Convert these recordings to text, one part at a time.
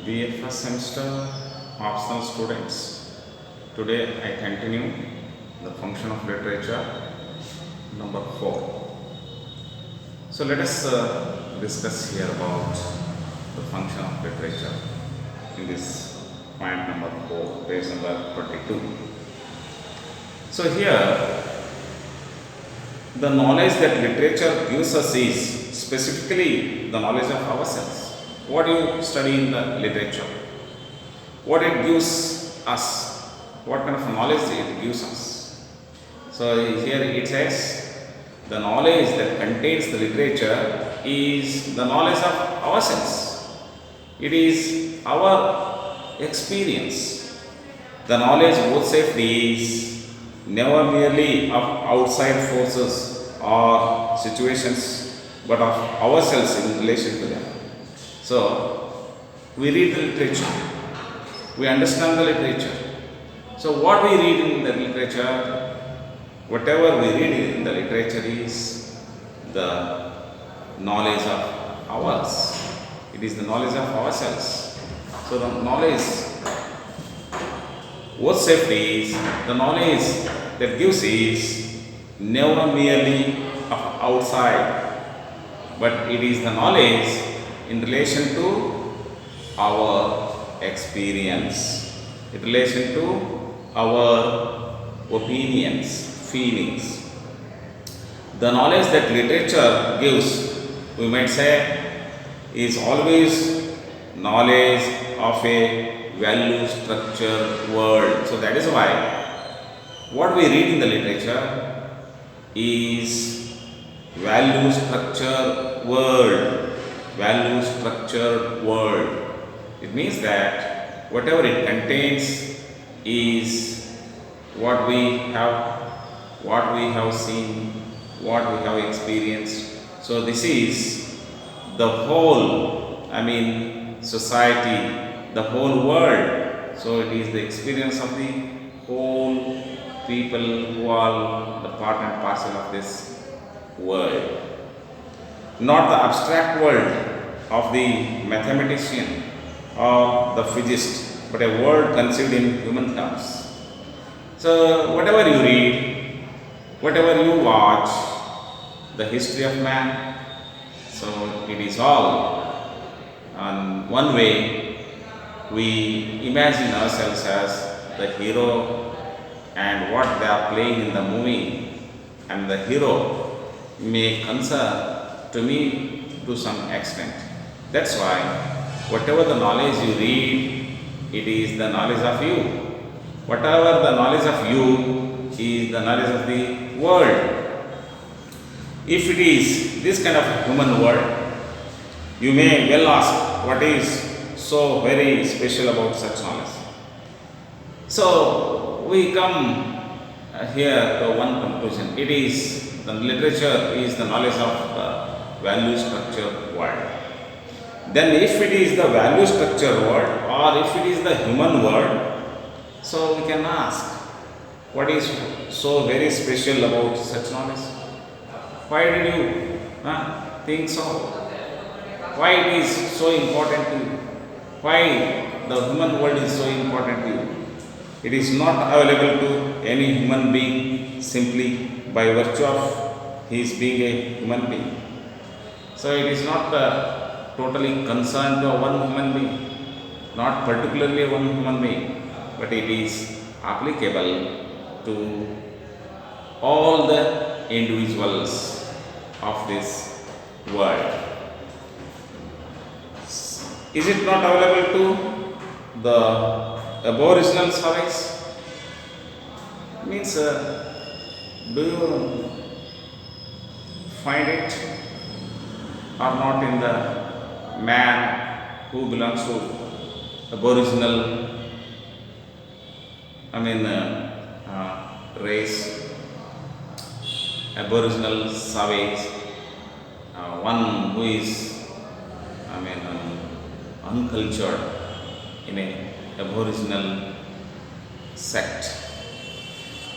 BA first semester optional students. Today I continue the function of literature number 4. So let us discuss here about the function of literature in this point number 4, page number 22. So here the knowledge that literature gives us is specifically the knowledge of ourselves. What you study in the literature, what it gives us, what kind of knowledge it gives us. So here it says the knowledge that contains the literature is the knowledge of ourselves. It is our experience. The knowledge vouchsafed is never merely of outside forces or situations, but of ourselves in relation to them. So, we read the literature, we understand the literature. So, what we read in the literature, whatever we read in the literature is the knowledge of ours. It is the knowledge of ourselves. So, the knowledge, what safety is, the knowledge that gives is never merely of outside, but it is the knowledge in relation to our experience, in relation to our opinions, feelings. The knowledge that literature gives, we might say, is always knowledge of a value structure world. So that is why what we read in the literature is value structure world. Value structure world. It means that whatever it contains is what we have seen, what we have experienced. So this is the whole, society, the whole world. So it is the experience of the whole people who are the part and parcel of this world. Not the abstract world of the mathematician or the physicist, but a world conceived in human terms. So, whatever you read, whatever you watch, the history of man, so it is all on one way we imagine ourselves as the hero and what they are playing in the movie, and the hero may concern to me to some extent. That's why whatever the knowledge you read, it is the knowledge of you. Whatever the knowledge of you is the knowledge of the world. If it is this kind of human world, you may well ask what is so very special about such knowledge. So we come here to one conclusion. It is the literature is the knowledge of the value structure world. Then if it is the value structure world or if it is the human world, so we can ask what is so very special about such knowledge? Why did you think so? Why it is so important to you? Why the human world is so important to you? It is not available to any human being simply by virtue of his being a human being. So it is not totally concerned to one human being, not particularly one human being, but it is applicable to all the individuals of this world. Is it not available to the aboriginal surveys? Means, do you find it or not in the man who belongs to aboriginal race, aboriginal savage, one who is uncultured in a aboriginal sect.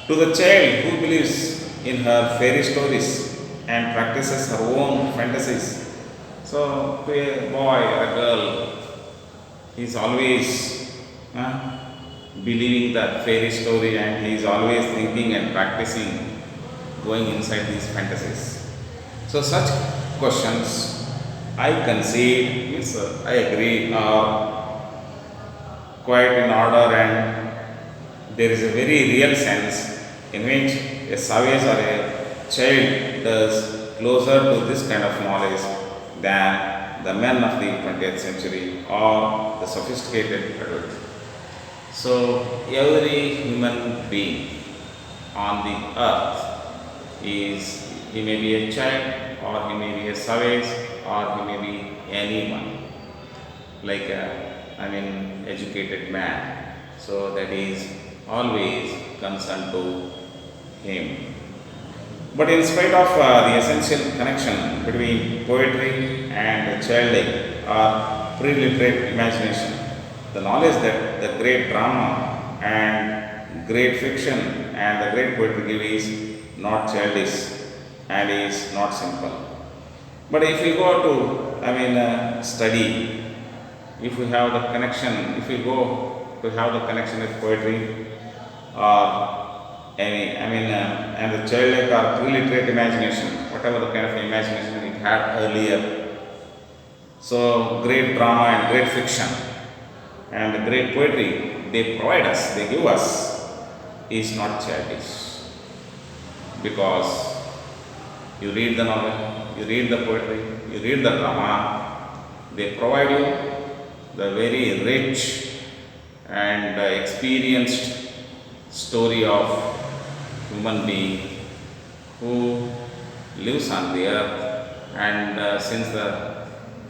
To the child who believes in her fairy stories and practices her own fantasies, so to a boy or a girl He's always believing the fairy story, and he's always thinking and practicing going inside these fantasies. So such questions I concede, means I agree, are quite in order, and there is a very real sense in which a savage or a child does closer to this kind of knowledge than the men of the 20th century or the sophisticated adult. So every human being on the earth is, he may be a child or he may be a savage or he may be anyone, like educated man. So that is always concerned to him. But in spite of the essential connection between poetry and childlike or pre-literate imagination, the knowledge that the great drama and great fiction and the great poetry give is not childish and is not simple. But if we go to, study, if we have the connection, if we go to have the connection with poetry or and the childlike or pre-literate imagination, whatever the kind of imagination it had earlier. So great drama and great fiction and the great poetry they provide us, they give us, is not childish. Because you read the novel, you read the poetry, you read the drama, they provide you the very rich and experienced story of human being who lives on the earth, and since the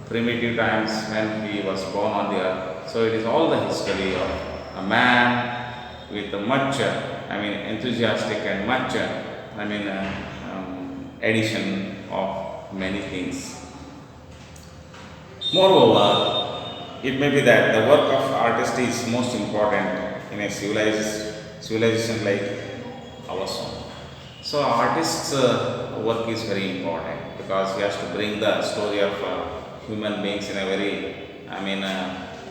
primitive times when he was born on the earth. So it is all the history of a man with much enthusiastic and much addition of many things. Moreover, it may be that the work of artist is most important in a civilization like ours. So artist's work is very important because he has to bring the story of human beings in a very,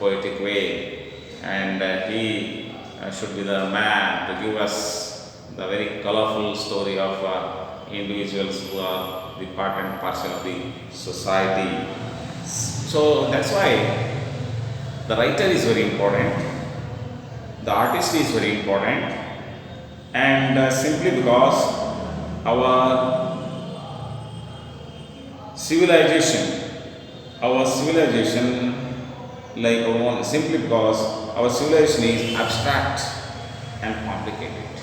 poetic way, and he should be the man to give us the very colorful story of individuals who are the part and parcel of the society. So that's why the writer is very important, the artist is very important, and simply because our civilization, simply because our civilization is abstract and complicated.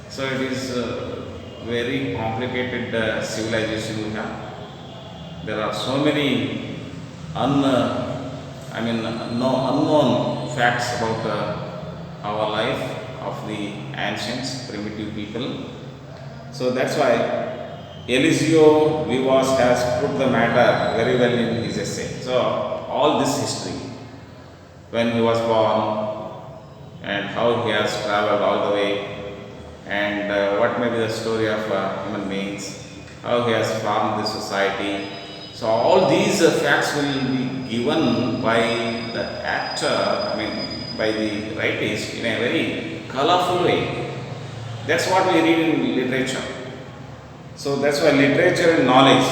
So it is a very complicated civilization we have. There are so many unknown facts about our life of the ancients, primitive people. So that's why Eliseo Vivas has put the matter very well in his essay. So all this history, when he was born and how he has traveled all the way, and what may be the story of human beings, how he has formed the society. So all these facts will be given by the actor, by the writers in a very colorful way. That's what we read in literature. So that's why literature and knowledge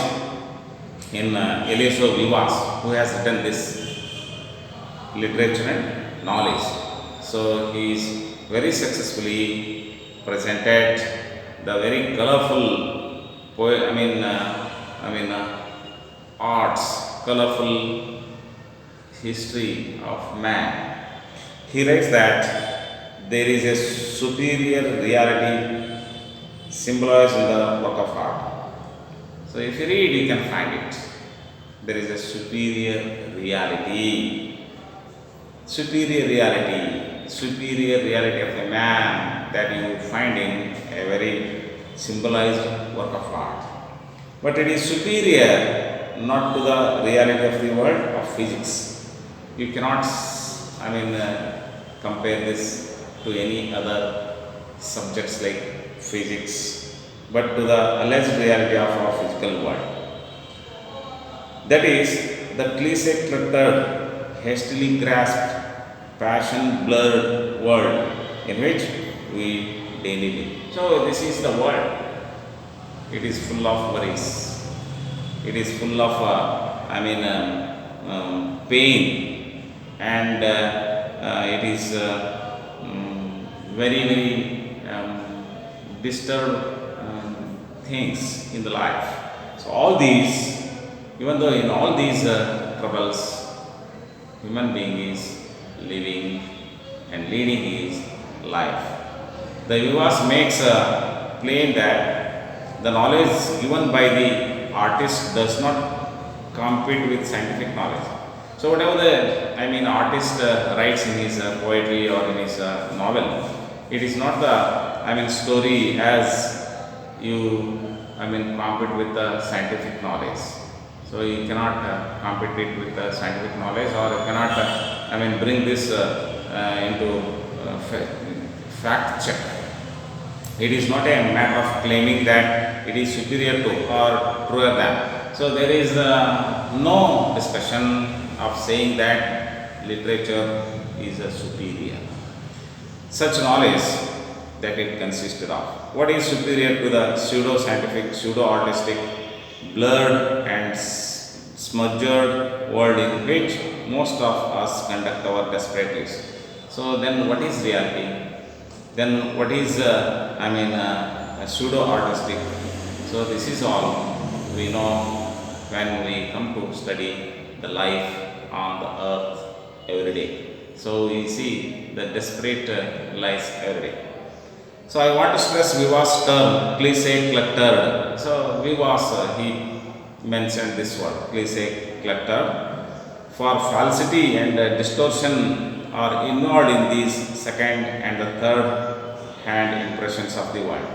in Eliseo Vivas, who has written this literature and knowledge. So he is very successfully presented the very colorful arts, colorful history of man. He writes that there is a superior reality symbolized in the work of art. So if you read, you can find it. There is a superior reality. Superior reality of a man that you find in a very symbolized work of art. But it is superior not to the reality of the world of physics. You cannot, compare this to any other subjects like physics, but to the alleged reality of our physical world. That is the cliche-cluttered hastily grasped, passion blurred world in which we daily live. So, this is the world. It is full of worries. It is full of, pain, and it is very, very disturbed things in the life. So, all these, even though in all these troubles, human being is living and leading his life. The Vivas makes plain that the knowledge given by the artist does not compete with scientific knowledge. So whatever the artist writes in his poetry or in his novel, it is not the story as you compete with the scientific knowledge. So you cannot compete it with the scientific knowledge, or you cannot bring this into fact check. It is not a matter of claiming that it is superior to or truer than. So there is no discussion of saying that literature is a superior. Such knowledge that it consisted of. What is superior to the pseudo-scientific, pseudo-artistic, blurred and smudged world in which most of us conduct our desperate lives? So then what is reality? Then what is pseudo-artistic? So this is all we know when we come to study the life on the earth every day. So we see the desperate lives every day. So I want to stress Viva's term, cliché cluttered. So Vivas, he mentioned this word, cliché cluttered. For falsity and distortion are involved in these second and the third hand impressions of the world.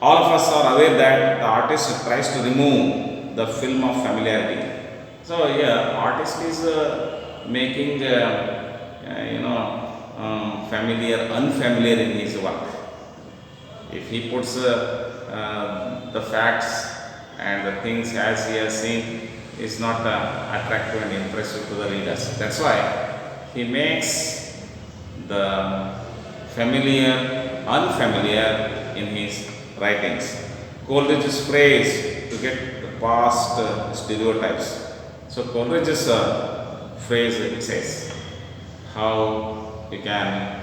All of us are aware that the artist tries to remove the film of familiarity. So artist is making familiar, unfamiliar in his work. If he puts the facts and the things as he has seen, is not attractive and impressive to the readers. That's why he makes the familiar, unfamiliar in his writings. Coleridge's phrase to get past stereotypes. So Coleridge's phrase, it says, how you can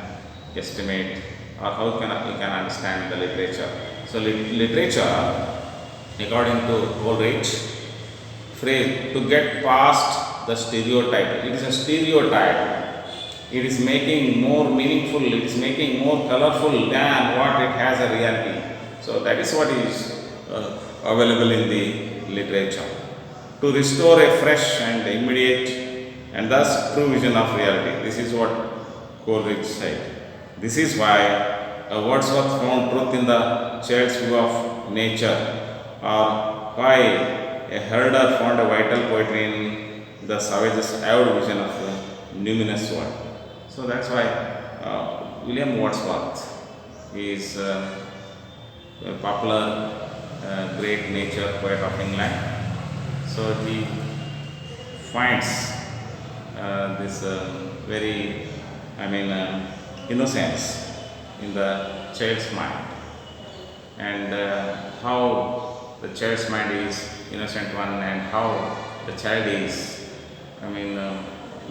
estimate or how you can understand the literature. So literature, according to Coleridge, phrase to get past the stereotype. It is a stereotype. It is making more meaningful, it is making more colorful than what it has a reality. So that is what is available in the literature. To restore a fresh and immediate and thus true vision of reality. This is what Coleridge said. This is why Wordsworth found truth in the child's view of nature, or why a herder found a vital poetry in the savage's avid vision of the numinous world. So that's why William Wordsworth is a popular great nature poet of England. So he finds this very, innocence in the child's mind, and how the child's mind is innocent one, and how the child is,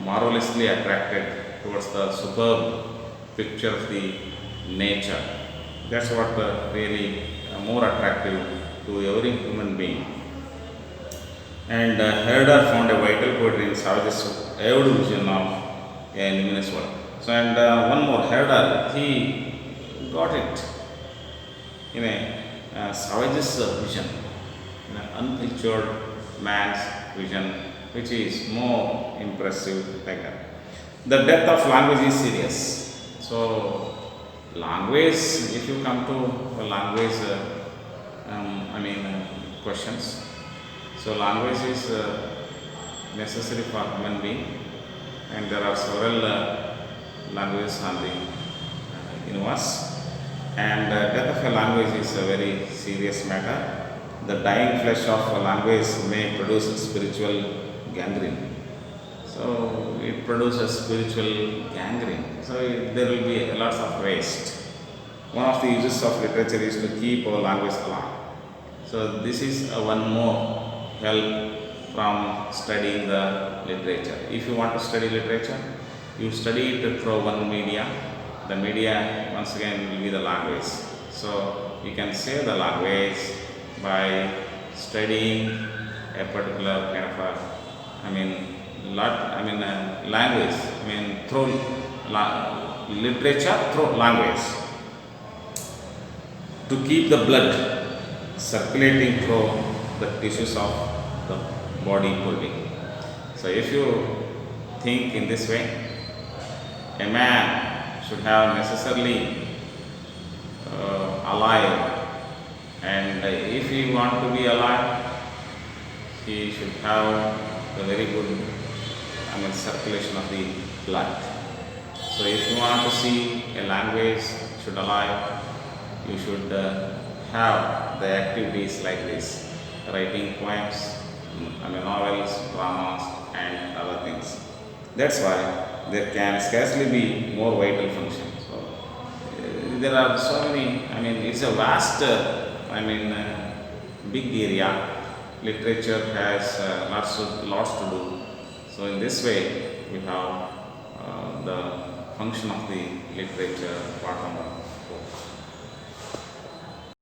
marvelously attracted towards the superb picture of the nature. That's what really more attractive to every human being. And Herder found a vital poetry in Savage's avid vision of a luminous world. So, and one more, Herder, he got it in a Savage's vision, in an unpictured man's vision, which is more impressive like that. The death of language is serious. So, language, if you come to language, questions. So, language is necessary for human being, and there are several languages on the universe. And death of a language is a very serious matter. The dying flesh of a language may produce spiritual gangrene. So, it produces spiritual gangrene. So there will be lots of waste. One of the uses of literature is to keep our language alive. So this is one more help from studying the literature. If you want to study literature, you study it through one media. The media once again will be the language. So you can save the language by studying a particular kind of language. Through literature through language, to keep the blood circulating through the tissues of the body pulping. So if you think in this way, a man should have necessarily alive, and if he want to be alive, he should have a very good circulation of the blood. So if you want to see a language should alive, you should have the activities like this: writing poems, novels, dramas, and other things. That's why there can scarcely be more vital function. So there are so many. It's a vast. Big area. Literature has lots to do. So in this way, we have the function of the literature part number